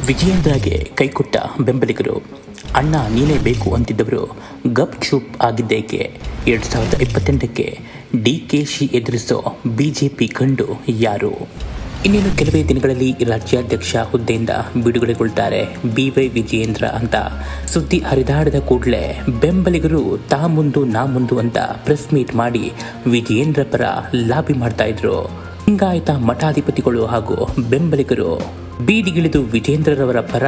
ವಿಜಯೇಂದ್ರಗೆ ಕೈಕೊಟ್ಟ ಬೆಂಬಲಿಗರು. ಅಣ್ಣ ನೀನೇ ಬೇಕು ಅಂತಿದ್ದವರು ಗಪ್ ಚೂಪ್ ಆಗಿದ್ದೇಕೆ? 2028ಕ್ಕೆ ಡಿಕೆಶಿ ಎದುರಿಸೋ ಬಿಜೆಪಿ ಗಂಡು ಯಾರು? ಇನ್ನೇನು ಕೆಲವೇ ದಿನಗಳಲ್ಲಿ ರಾಜ್ಯಾಧ್ಯಕ್ಷ ಹುದ್ದೆಯಿಂದ ಬಿಡುಗಡೆಗೊಳ್ತಾರೆ BY ವಿಜಯೇಂದ್ರ ಅಂತ ಸುದ್ದಿ ಹರಿದಾಡದ ಕೂಡಲೇ ಬೆಂಬಲಿಗರು ತಾ ಮುಂದು ನಾ ಮುಂದು ಅಂತ ಪ್ರೆಸ್ ಮೀಟ್ ಮಾಡಿ ವಿಜಯೇಂದ್ರ ಪರ ಲಾಬಿ ಮಾಡ್ತಾ ಇದ್ರು. ಲಿಂಗಾಯತ ಮಠಾಧಿಪತಿಗಳು ಹಾಗೂ ಬೆಂಬಲಿಗರು ಬೀದಿಗಿಳಿದು ವಿಜೇಂದ್ರರವರ ಪರ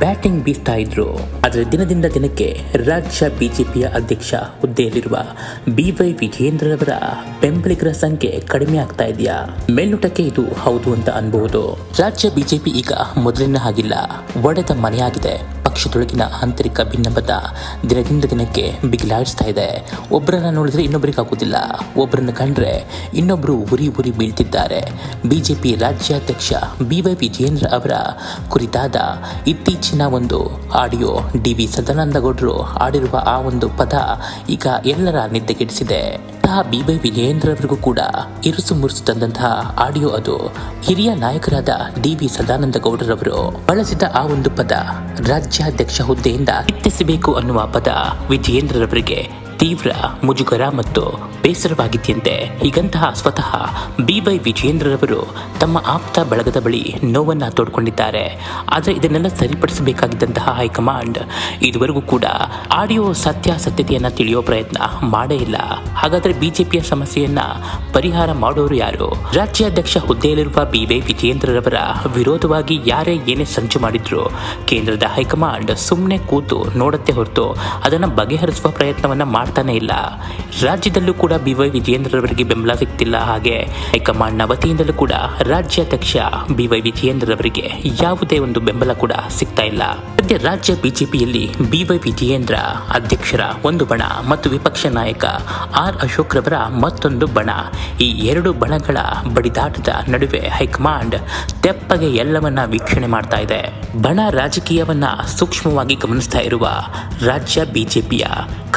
ಬ್ಯಾಟಿಂಗ್ ಬೀಸ್ತಾ ಇದ್ರು. ಆದರೆ ದಿನದಿಂದ ದಿನಕ್ಕೆ ರಾಜ್ಯ ಬಿಜೆಪಿಯ ಅಧ್ಯಕ್ಷ ಹುದ್ದೆಯಲ್ಲಿರುವ BY ವಿಜೇಂದ್ರರವರ ಬೆಂಬಲಿಗರ ಸಂಖ್ಯೆ ಕಡಿಮೆ ಆಗ್ತಾ ಇದೆಯಾ? ಮೇಲ್ನೋಟಕ್ಕೆ ಇದು ಹೌದು ಅಂತ ಅನ್ಬಹುದು. ರಾಜ್ಯ ಬಿಜೆಪಿ ಈಗ ಮೊದಲಿನ ಹಾಗಿಲ್ಲ, ಒಡೆದ ಮನೆಯಾಗಿದೆ. ಪಕ್ಷದೊಳಗಿನ ಆಂತರಿಕ ಭಿನ್ನಮತ ದಿನದಿಂದ ದಿನಕ್ಕೆ ಬಿಗಿಲಾಡಿಸ್ತಾ ಇದೆ. ಒಬ್ಬರನ್ನ ನೋಡಿದ್ರೆ ಇನ್ನೊಬ್ಬರಿಗೆ ಆಗುದಿಲ್ಲ, ಒಬ್ಬರನ್ನ ಕಂಡ್ರೆ ಇನ್ನೊಬ್ರು ಉರಿ ಬೀಳ್ತಿದ್ದಾರೆ. ಬಿಜೆಪಿ ರಾಜ್ಯಾಧ್ಯಕ್ಷ BY ವಿಜೇಂದ್ರ ಅವರ ಕುರಿತಾದ ಇತ್ತೀಚಿನ ಒಂದು ಆಡಿಯೋ DV ಸದಾನಂದಗೌಡರು ಆಡಿರುವ ಆ ಒಂದು ಪದ ಈಗ ಎಲ್ಲರ ನಿದ್ದೆಗೆಡಿಸಿದೆ. BY ವಿಜಯೇಂದ್ರ ಅವರಿಗೂ ಕೂಡ ಇರುಸು ಮುರುಸು ತಂದಂತಹ ಆಡಿಯೋ ಅದು. ಹಿರಿಯ ನಾಯಕರಾದ DV ಸದಾನಂದಗೌಡರವರು ಬಳಸಿದ ಆ ಒಂದು ಪದ ರಾಜ್ಯಾಧ್ಯಕ್ಷ ಹುದ್ದೆಯಿಂದ ಕಿತ್ತಿಸಬೇಕು ಅನ್ನುವ ಪದ ವಿಜಯೇಂದ್ರರವರಿಗೆ ತೀವ್ರ ಮುಜುಗರ ಮತ್ತು ಬೇಸರವಾಗಿದೆಯಂತೆ. ಹೀಗಂತಹ ಸ್ವತಃ BY ವಿಜಯೇಂದ್ರರವರು ತಮ್ಮ ಆಪ್ತ ಬಳಗದ ಬಳಿ ನೋವನ್ನ ತೋಡ್ಕೊಂಡಿದ್ದಾರೆ. ಆದರೆ ಇದನ್ನೆಲ್ಲ ಸರಿಪಡಿಸಬೇಕಾಗಿದ್ದಂತಹ ಹೈಕಮಾಂಡ್ ಇದುವರೆಗೂ ಕೂಡ ಆಡಿಯೋ ಸತ್ಯಾಸತ್ಯತೆಯನ್ನ ತಿಳಿಯೋ ಪ್ರಯತ್ನ ಮಾಡೇ ಇಲ್ಲ. ಹಾಗಾದ್ರೆ ಬಿಜೆಪಿಯ ಸಮಸ್ಯೆಯನ್ನ ಪರಿಹಾರ ಮಾಡೋರು ಯಾರು? ರಾಜ್ಯಾಧ್ಯಕ್ಷ ಹುದ್ದೆಯಲ್ಲಿರುವ BY ವಿಜಯೇಂದ್ರರವರ ವಿರೋಧವಾಗಿ ಯಾರೇ ಏನೇ ಸಂಚು ಮಾಡಿದ್ರು ಕೇಂದ್ರದ ಹೈಕಮಾಂಡ್ ಸುಮ್ಮನೆ ಕೂತು ನೋಡತ್ತೆ ಹೊರತು ಅದನ್ನ ಬಗೆಹರಿಸುವ ಪ್ರಯತ್ನವನ್ನ ಮಾಡ್ತಾನೆ ಇಲ್ಲ. ರಾಜ್ಯದಲ್ಲೂ ಕೂಡ BY ವಿಜಯೇಂದ್ರರವರಿಗೆ ಬೆಂಬಲ ಸಿಗ್ತಿಲ್ಲ. ಹಾಗೆ ಹೈಕಮಾಂಡ್ನ ವತಿಯಿಂದಲೂ ಕೂಡ ರಾಜ್ಯಾಧ್ಯಕ್ಷ BY ವಿಜಯೇಂದ್ರರವರಿಗೆ ಯಾವುದೇ ಒಂದು ಬೆಂಬಲ ಕೂಡ ಸಿಗ್ತಾ ಇಲ್ಲ. ಸದ್ಯ ರಾಜ್ಯ ಬಿಜೆಪಿಯಲ್ಲಿ BY ವಿಜಯೇಂದ್ರ ಅಧ್ಯಕ್ಷರ ಒಂದು ಬಣ ಮತ್ತು ವಿಪಕ್ಷ ನಾಯಕ R ಅಶೋಕ್ ರವರ ಮತ್ತೊಂದು ಬಣ. ಈ ಎರಡು ಬಣಗಳ ಬಡಿದಾಟದ ನಡುವೆ ಹೈಕಮಾಂಡ್ ತೆಪ್ಪಗೆ ಎಲ್ಲವನ್ನ ವೀಕ್ಷಣೆ ಮಾಡ್ತಾ ಇದೆ. ಬಣ ರಾಜಕೀಯವನ್ನ ಸೂಕ್ಷ್ಮವಾಗಿ ಗಮನಿಸ್ತಾ ಇರುವ ರಾಜ್ಯ ಬಿಜೆಪಿಯ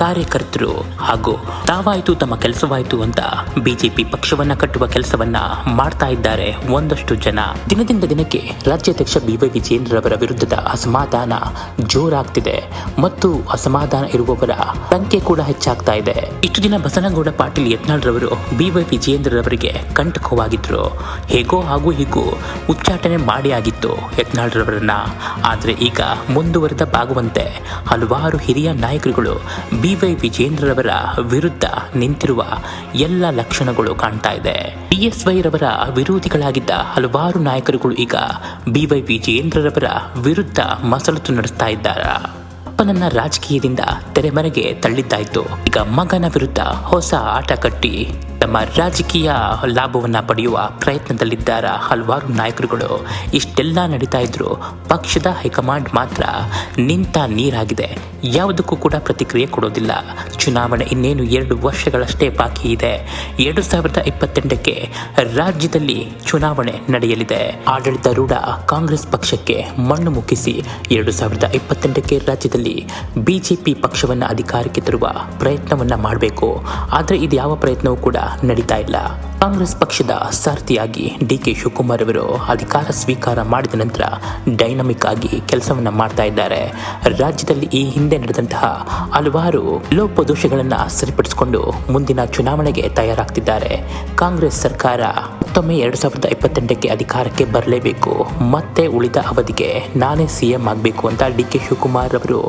ಕಾರ್ಯಕರ್ತರು ಹಾಗೂ ತಾವಾಯ್ತು ತಮ್ಮ ಕೆಲಸವಾಯಿತು ಅಂತ ಬಿಜೆಪಿ ಪಕ್ಷವನ್ನ ಕಟ್ಟುವ ಕೆಲಸವನ್ನ ಮಾಡ್ತಾ ಇದ್ದಾರೆ ಒಂದಷ್ಟು ಜನ. ದಿನದಿಂದ ದಿನಕ್ಕೆ ರಾಜ್ಯಾಧ್ಯಕ್ಷ BY ವಿಜಯೇಂದ್ರರವರ ವಿರುದ್ಧದ ಅಸಮಾಧಾನ ಜೋರಾಗ್ತಿದೆ ಮತ್ತು ಅಸಮಾಧಾನ ಇರುವವರ ಸಂಖ್ಯೆ ಕೂಡ ಹೆಚ್ಚಾಗ್ತಾ ಇದೆ. ಇಷ್ಟು ದಿನ ಬಸನಗೌಡ ಪಾಟೀಲ್ ಯತ್ನಾಳ್ ರವರು BY ವಿಜಯೇಂದ್ರರವರಿಗೆ ಕಂಟಕವಾಗಿದ್ರು. ಹೇಗೋ ಹಾಗೂ ಹೀಗೂ ಉಚ್ಚಾಟನೆ ಮಾಡಿ ಆಗಿತ್ತು ಯತ್ನಾಳ್ ರವರನ್ನ. ಆದ್ರೆ ಈಗ ಮುಂದುವರೆದ ಬಾಗುವಂತೆ ಹಲವಾರು ಹಿರಿಯ ನಾಯಕರುಗಳು BY ವಿಜಯೇಂದ್ರರವರ ವಿರುದ್ಧ ನಿಂತಿರುವ ಎಲ್ಲ ಲಕ್ಷಣಗಳು ಕಾಣ್ತಾ ಇದೆ. BSY ರವರ ವಿರೋಧಿಗಳಾಗಿದ್ದ ಹಲವಾರು ನಾಯಕರುಗಳು ಈಗ BY ವಿಜಯೇಂದ್ರರವರ ವಿರುದ್ಧ ಮಸಲತ್ತು ನಡೆಸ್ತಾ ಇದ್ದಾರೆ. ಅಪ್ಪನನ್ನ ರಾಜಕೀಯದಿಂದ ತೆರೆಮರೆಗೆ ತಳ್ಳಿದ್ದಾಯ್ತು. ಈಗ ಮಗನ ವಿರುದ್ಧ ಹೊಸ ಆಟ ಕಟ್ಟಿ ತಮ್ಮ ರಾಜಕೀಯ ಲಾಭವನ್ನ ಪಡೆಯುವ ಪ್ರಯತ್ನದಲ್ಲಿದ್ದಾರ ಹಲವಾರು ನಾಯಕರುಗಳು. ಇಷ್ಟೆಲ್ಲ ನಡೀತಾ ಇದ್ರು ಪಕ್ಷದ ಹೈಕಮಾಂಡ್ ಮಾತ್ರ ನಿಂತ ನೀರಾಗಿದೆ. ಯಾವುದಕ್ಕೂ ಕೂಡ ಪ್ರತಿಕ್ರಿಯೆ ಕೊಡೋದಿಲ್ಲ. ಚುನಾವಣೆ ಇನ್ನೇನು 2 ವರ್ಷಗಳಷ್ಟೇ ಬಾಕಿ ಇದೆ. 2028ಕ್ಕೆ ರಾಜ್ಯದಲ್ಲಿ ಚುನಾವಣೆ ನಡೆಯಲಿದೆ. ಆಡಳಿತಾರೂಢ ಕಾಂಗ್ರೆಸ್ ಪಕ್ಷಕ್ಕೆ ಮಣ್ಣು ಮುಕ್ಕಿಸಿ 2028ಕ್ಕೆ ರಾಜ್ಯದಲ್ಲಿ ಬಿಜೆಪಿ ಪಕ್ಷವನ್ನ ಅಧಿಕಾರಕ್ಕೆ ತರುವ ಪ್ರಯತ್ನವನ್ನ ಮಾಡಬೇಕು. ಆದ್ರೆ ಇದು ಯಾವ ಪ್ರಯತ್ನವೂ ಕೂಡ ನಡೀತಾ ಇಲ್ಲ. ಕಾಂಗ್ರೆಸ್ ಪಕ್ಷದ ಸಾರಥಿಯಾಗಿ DK ಶಿವಕುಮಾರ್ ಅವರು ಅಧಿಕಾರ ಸ್ವೀಕಾರ ಮಾಡಿದ ನಂತರ ಡೈನಮಿಕ್ ಆಗಿ ಕೆಲಸವನ್ನ ಮಾಡ್ತಾ ಇದ್ದಾರೆ. ರಾಜ್ಯದಲ್ಲಿ ಈ ಹಿಂದೆ ನಡೆದಂತಹ ಹಲವಾರು ಲೋಪದೋಷಗಳನ್ನ ಸರಿಪಡಿಸಿಕೊಂಡು ಮುಂದಿನ ಚುನಾವಣೆಗೆ ತಯಾರಾಗ್ತಿದ್ದಾರೆ. ಕಾಂಗ್ರೆಸ್ ಸರ್ಕಾರ ಮತ್ತೊಮ್ಮೆ 2028ಕ್ಕೆ ಅಧಿಕಾರಕ್ಕೆ ಬರಲೇಬೇಕು, ಮತ್ತೆ ಉಳಿದ ಅವಧಿಗೆ ನಾನೇ CM ಆಗಬೇಕು ಅಂತ DK ಶಿವಕುಮಾರ್ ಅವರು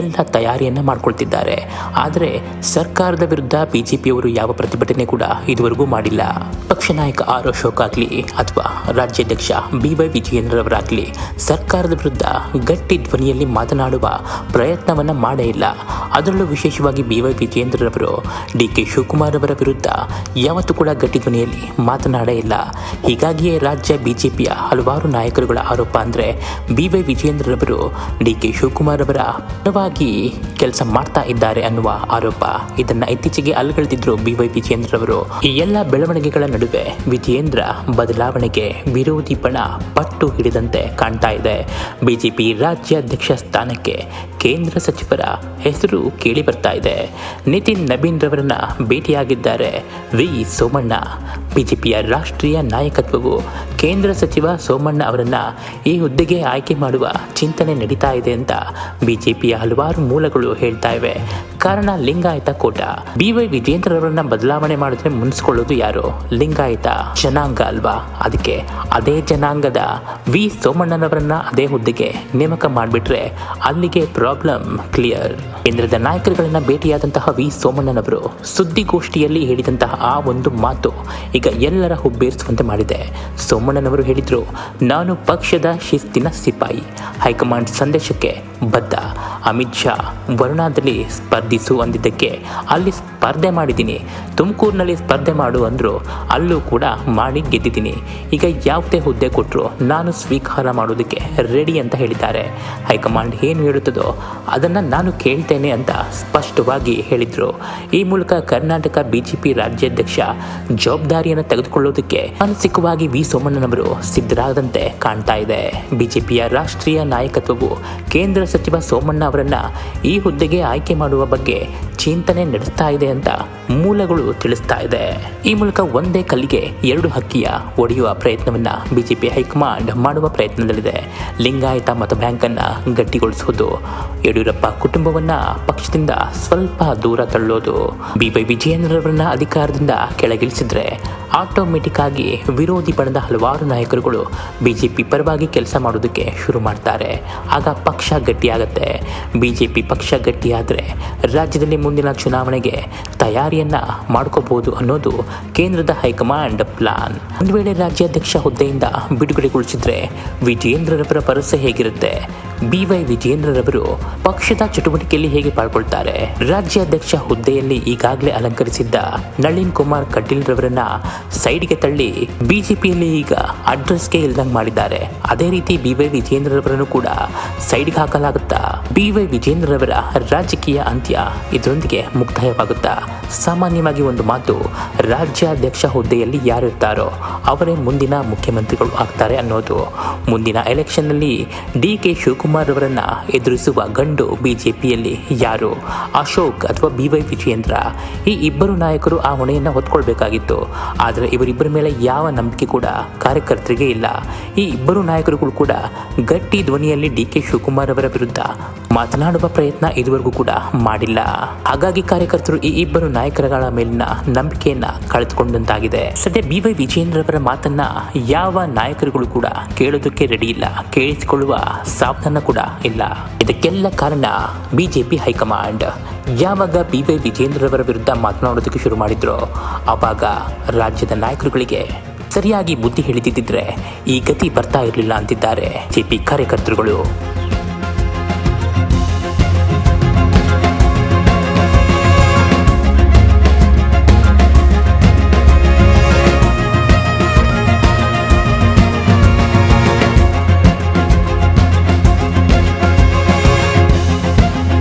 ಎಲ್ಲ ತಯಾರಿಯನ್ನ ಮಾಡ್ಕೊಳ್ತಿದ್ದಾರೆ. ಆದರೆ ಸರ್ಕಾರದ ವಿರುದ್ಧ ಬಿಜೆಪಿಯವರು ಯಾವ ಪ್ರತಿಭಟನೆ ಕೂಡ ಇದುವರೆಗೂ ಮಾಡಿಲ್ಲ. ಪಕ್ಷ ನಾಯಕ R ಅಶೋಕ್ ಆಗಲಿ ಅಥವಾ ರಾಜ್ಯಾಧ್ಯಕ್ಷ BY ವಿಜಯೇಂದ್ರರವರಾಗಲಿ ಸರ್ಕಾರದ ವಿರುದ್ಧ ಗಟ್ಟಿ ಧ್ವನಿಯಲ್ಲಿ ಮಾತನಾಡುವ ಪ್ರಯತ್ನವನ್ನ ಮಾಡೇ ಇಲ್ಲ. ಅದರಲ್ಲೂ ವಿಶೇಷವಾಗಿ BY ವಿಜಯೇಂದ್ರರವರು DK ಶಿವಕುಮಾರ್ ಅವರ ವಿರುದ್ಧ ಯಾವತ್ತೂ ಕೂಡ ಗಟ್ಟಿ ಧ್ವನಿಯಲ್ಲಿ ಮಾತನಾಡೇ ಇಲ್ಲ. ಹೀಗಾಗಿಯೇ ರಾಜ್ಯ ಬಿಜೆಪಿಯ ಹಲವಾರು ನಾಯಕರುಗಳ ಆರೋಪ ಅಂದ್ರೆ BY ವಿಜಯೇಂದ್ರರವರು DK ಶಿವಕುಮಾರ್ ಅವರ ಪರವಾಗಿ ಕೆಲಸ ಮಾಡ್ತಾ ಇದ್ದಾರೆ ಅನ್ನುವ ಆರೋಪ. ಇದನ್ನ ಇತ್ತೀಚೆಗೆ ಅಲ್ಲಗಳೆದಿದ್ರು BY ವಿಜಯೇಂದ್ರರವರು. ಈ ಎಲ್ಲ ಬೆಳವಣಿಗೆಗಳ ನಡುವೆ ವಿಜಯೇಂದ್ರ ಬದಲಾವಣೆಗೆ ವಿರೋಧಿ ಬಣ ಪಟ್ಟು ಹಿಡಿದಂತೆ ಕಾಣ್ತಾ ಇದೆ. ಬಿಜೆಪಿ ರಾಜ್ಯಾಧ್ಯಕ್ಷ ಸ್ಥಾನಕ್ಕೆ ಕೇಂದ್ರ ಸಚಿವರ ಹೆಸರು ಕೇಳಿ ಬರ್ತಾ ಇದೆ. ನಿತಿನ್ ನಬೀನ್ ರವರನ್ನ ಭೇಟಿಯಾಗಿದ್ದಾರೆ ವಿ ಸೋಮಣ್ಣ. ಬಿಜೆಪಿಯ ರಾಷ್ಟ್ರೀಯ ನಾಯಕತ್ವವು ಕೇಂದ್ರ ಸಚಿವ ಸೋಮಣ್ಣ ಅವರನ್ನ ಈ ಹುದ್ದೆಗೆ ಆಯ್ಕೆ ಮಾಡುವ ಚಿಂತನೆ ನಡೀತಾ ಇದೆ ಅಂತ ಬಿಜೆಪಿಯ ಹಲವಾರು ಮೂಲಗಳು ಹೇಳ್ತಾ ಇವೆ. ಕಾರಣ ಲಿಂಗಾಯತ ಕೋಟ. BY ವಿಜೇಂದ್ರರವರನ್ನ ಬದಲಾವಣೆ ಮಾಡಿದ್ರೆ ಮುನ್ಸ್ಕೊಳ್ಳೋದು ಯಾರು? ಲಿಂಗಾಯತ ಜನಾಂಗ ಅಲ್ವಾ? ಅದಕ್ಕೆ ಅದೇ ಜನಾಂಗದ ವಿ ಸೋಮಣ್ಣನವರನ್ನ ಅದೇ ಹುದ್ದೆಗೆ ನೇಮಕ ಮಾಡಿಬಿಟ್ರೆ ಅಲ್ಲಿಗೆ ಪ್ರಾಬ್ಲಮ್ ಕ್ಲಿಯರ್. ಕೇಂದ್ರದ ನಾಯಕರುಗಳನ್ನ ಭೇಟಿಯಾದಂತಹ ವಿ ಸೋಮಣ್ಣನವರು ಸುದ್ದಿಗೋಷ್ಠಿಯಲ್ಲಿ ಹೇಳಿದಂತಹ ಆ ಒಂದು ಮಾತು ಈಗ ಎಲ್ಲರ ಹುಬ್ಬೇರಿಸುವಂತೆ ಮಾಡಿದೆ. ಸೋಮಣ್ಣನವರು ಹೇಳಿದ್ರು, ನಾನು ಪಕ್ಷದ ಶಿಸ್ತಿನ ಸಿಪಾಯಿ, ಹೈಕಮಾಂಡ್ ಸಂದೇಶಕ್ಕೆ ಬದ್ಧ. ಅಮಿತ್ ಶಾ ವರುಣಾದಲ್ಲಿ ಸ್ಪರ್ಧಿಸು ಅಂದಿದ್ದಕ್ಕೆ ಅಲ್ಲಿ ಸ್ಪರ್ಧೆ ಮಾಡಿದ್ದೀನಿ, ತುಮಕೂರಿನಲ್ಲಿ ಸ್ಪರ್ಧೆ ಮಾಡು ಅಂದರು, ಅಲ್ಲೂ ಕೂಡ ಮಾಡಿ ಗೆದ್ದಿದ್ದೀನಿ. ಈಗ ಯಾವುದೇ ಹುದ್ದೆ ಕೊಟ್ಟರು ನಾನು ಸ್ವೀಕಾರ ಮಾಡೋದಕ್ಕೆ ರೆಡಿ ಅಂತ ಹೇಳಿದ್ದಾರೆ. ಹೈಕಮಾಂಡ್ ಏನು ಹೇಳುತ್ತದೋ ಅದನ್ನು ನಾನು ಕೇಳ್ತೇನೆ ಅಂತ ಸ್ಪಷ್ಟವಾಗಿ ಹೇಳಿದರು. ಈ ಮೂಲಕ ಕರ್ನಾಟಕ ಬಿಜೆಪಿ ರಾಜ್ಯಾಧ್ಯಕ್ಷ ಜವಾಬ್ದಾರಿಯನ್ನು ತೆಗೆದುಕೊಳ್ಳೋದಕ್ಕೆ ಮಾನಸಿಕವಾಗಿ ವಿ ಸೋಮಣ್ಣನವರು ಸಿದ್ಧರಾಗದಂತೆ ಕಾಣ್ತಾ ಇದೆ. ಬಿಜೆಪಿಯ ರಾಷ್ಟ್ರೀಯ ನಾಯಕತ್ವವು ಕೇಂದ್ರ ಸಚಿವ ಸೋಮಣ್ಣ ಅವರನ್ನ ಈ ಹುದ್ದೆಗೆ ಆಯ್ಕೆ ಮಾಡುವ ಬಗ್ಗೆ ಚಿಂತನೆ ನಡೆಸ್ತಾ ಇದೆ ಅಂತ ಮೂಲಗಳು ತಿಳಿಸ್ತಾ ಇದೆ. ಈ ಮೂಲಕ ಒಂದೇ ಕಲ್ಲಿಗೆ ಎರಡು ಹಕ್ಕಿಯ ಒಡೆಯುವ ಪ್ರಯತ್ನವನ್ನ ಬಿಜೆಪಿ ಹೈಕಮಾಂಡ್ ಮಾಡುವ ಪ್ರಯತ್ನದಲ್ಲಿದೆ. ಲಿಂಗಾಯತ ಮತ ಬ್ಯಾಂಕ್ ಅನ್ನ ಗಟ್ಟಿಗೊಳಿಸುವುದು, ಯಡಿಯೂರಪ್ಪ ಕುಟುಂಬವನ್ನ ಪಕ್ಷದಿಂದ ಸ್ವಲ್ಪ ದೂರ ತಳ್ಳೋದು, BY ವಿಜೇಂದ್ರರವರನ್ನ ಅಧಿಕಾರದಿಂದ ಕೆಳಗಿಳಿಸಿದ್ರೆ ಆಟೋಮೆಟಿಕ್ ಆಗಿ ವಿರೋಧಿ ಬಣದ ಹಲವಾರು ನಾಯಕರುಗಳು ಬಿಜೆಪಿ ಪರವಾಗಿ ಕೆಲಸ ಮಾಡೋದಕ್ಕೆ ಶುರು ಮಾಡ್ತಾರೆ. ಆಗ ಪಕ್ಷ ಗಟ್ಟಿಯಾಗತ್ತೆ. ಬಿಜೆಪಿ ಪಕ್ಷ ಗಟ್ಟಿಯಾದರೆ ರಾಜ್ಯದಲ್ಲಿ ಮುಂದಿನ ಚುನಾವಣೆಗೆ ತಯಾರಿಯನ್ನ ಮಾಡ್ಕೋಬಹುದು ಅನ್ನೋದು ಕೇಂದ್ರದ ಹೈಕಮಾಂಡ್ ಪ್ಲಾನ್. ಒಂದು ವೇಳೆ ರಾಜ್ಯಾಧ್ಯಕ್ಷ ಹುದ್ದೆಯಿಂದ ಬಿಡುಗಡೆಗೊಳಿಸಿದ್ರೆ ವಿಜೇಂದ್ರರವರ ಭರವಸೆ ಹೇಗಿರುತ್ತೆ? BY ವಿಜೇಂದ್ರರವರು ಪಕ್ಷದ ಚಟುವಟಿಕೆಯಲ್ಲಿ ಹೇಗೆ ಪಾಲ್ಗೊಳ್ತಾರೆ? ರಾಜ್ಯಾಧ್ಯಕ್ಷ ಹುದ್ದೆಯಲ್ಲಿ ಈಗಾಗಲೇ ಅಲಂಕರಿಸಿದ್ದ ನಳಿನ್ ಕುಮಾರ್ ಕಟೀಲ್ ರವರನ್ನ ಸೈಡ್ಗೆ ತಳ್ಳಿ ಬಿಜೆಪಿಯಲ್ಲಿ ಈಗ ಅಡ್ರೆಸ್ಗೆ ಇಲ್ದಂಗೆ ಮಾಡಿದ್ದಾರೆ. ಅದೇ ರೀತಿ BY ವಿಜೇಂದ್ರರವರನ್ನು ಕೂಡ ಸೈಡ್ಗೆ ಹಾಕಲಾಗುತ್ತಾ? BY ವಿಜೇಂದ್ರರವರ ರಾಜಕೀಯ ಅಂತ್ಯ ಇದರೊಂದಿಗೆ ಮುಕ್ತಾಯವಾಗುತ್ತಾ? ಸಾಮಾನ್ಯವಾಗಿ ಒಂದು ಮಾತು, ರಾಜ್ಯಾಧ್ಯಕ್ಷ ಹುದ್ದೆಯಲ್ಲಿ ಯಾರಿರ್ತಾರೋ ಅವರೇ ಮುಂದಿನ ಮುಖ್ಯಮಂತ್ರಿಗಳು ಆಗ್ತಾರೆ ಅನ್ನೋದು. ಮುಂದಿನ ಎಲೆಕ್ಷನ್ನಲ್ಲಿ DK ಶಿವಕುಮಾರ್ ಅವರನ್ನ ಎದುರಿಸುವ ಗಂಡು ಬಿಜೆಪಿಯಲ್ಲಿ ಯಾರು? ಅಶೋಕ್ ಅಥವಾ BY ವಿಜೇಂದ್ರ? ಈ ಇಬ್ಬರು ನಾಯಕರು ಆ ಹೊಣೆಯನ್ನು ಹೊತ್ಕೊಳ್ಬೇಕಾಗಿತ್ತು. ಆದರೆ ಇವರಿಬ್ಬರ ಮೇಲೆ ಯಾವ ನಂಬಿಕೆ ಕೂಡ ಕಾರ್ಯಕರ್ತರಿಗೆ ಇಲ್ಲ. ಈ ಇಬ್ಬರು ನಾಯಕರುಗಳು ಕೂಡ ಗಟ್ಟಿ ಧ್ವನಿಯಲ್ಲಿ DK ಶಿವಕುಮಾರ್ ಅವರ ವಿರುದ್ಧ ಮಾತನಾಡುವ ಪ್ರಯತ್ನ ಇದುವರೆಗೂ ಕೂಡ ಮಾಡಿಲ್ಲ. ಹಾಗಾಗಿ ಕಾರ್ಯಕರ್ತರು ಈ ಇಬ್ಬರು ನಾಯಕರುಗಳ ಮೇಲಿನ ನಂಬಿಕೆಯನ್ನ ಕಳೆದುಕೊಂಡಂತಾಗಿದೆ. ಸದ್ಯ BY ವಿಜೇಂದ್ರ ಅವರ ಮಾತನ್ನ ಯಾವ ನಾಯಕರುಗಳು ಕೂಡ ಕೇಳೋದಕ್ಕೆ ರೆಡಿ ಇಲ್ಲ, ಕೇಳಿಸಿಕೊಳ್ಳುವ ಸಾವಧಾನ ಕೂಡ ಇಲ್ಲ. ಇದಕ್ಕೆಲ್ಲ ಕಾರಣ ಬಿಜೆಪಿ ಹೈಕಮಾಂಡ್. ಯಾವಾಗ BY ವಿಜೇಂದ್ರರವರ ವಿರುದ್ಧ ಮಾತನಾಡೋದಕ್ಕೆ ಶುರು ಮಾಡಿದ್ರು ಆವಾಗ ರಾಜ್ಯದ ನಾಯಕರುಗಳಿಗೆ ಸರಿಯಾಗಿ ಬುದ್ಧಿ ಹೇಳಿದಿದ್ರೆ ಈ ಗತಿ ಬರ್ತಾ ಇರಲಿಲ್ಲ ಅಂತಿದ್ದಾರೆ ಬಿಜೆಪಿ ಕಾರ್ಯಕರ್ತರುಗಳು.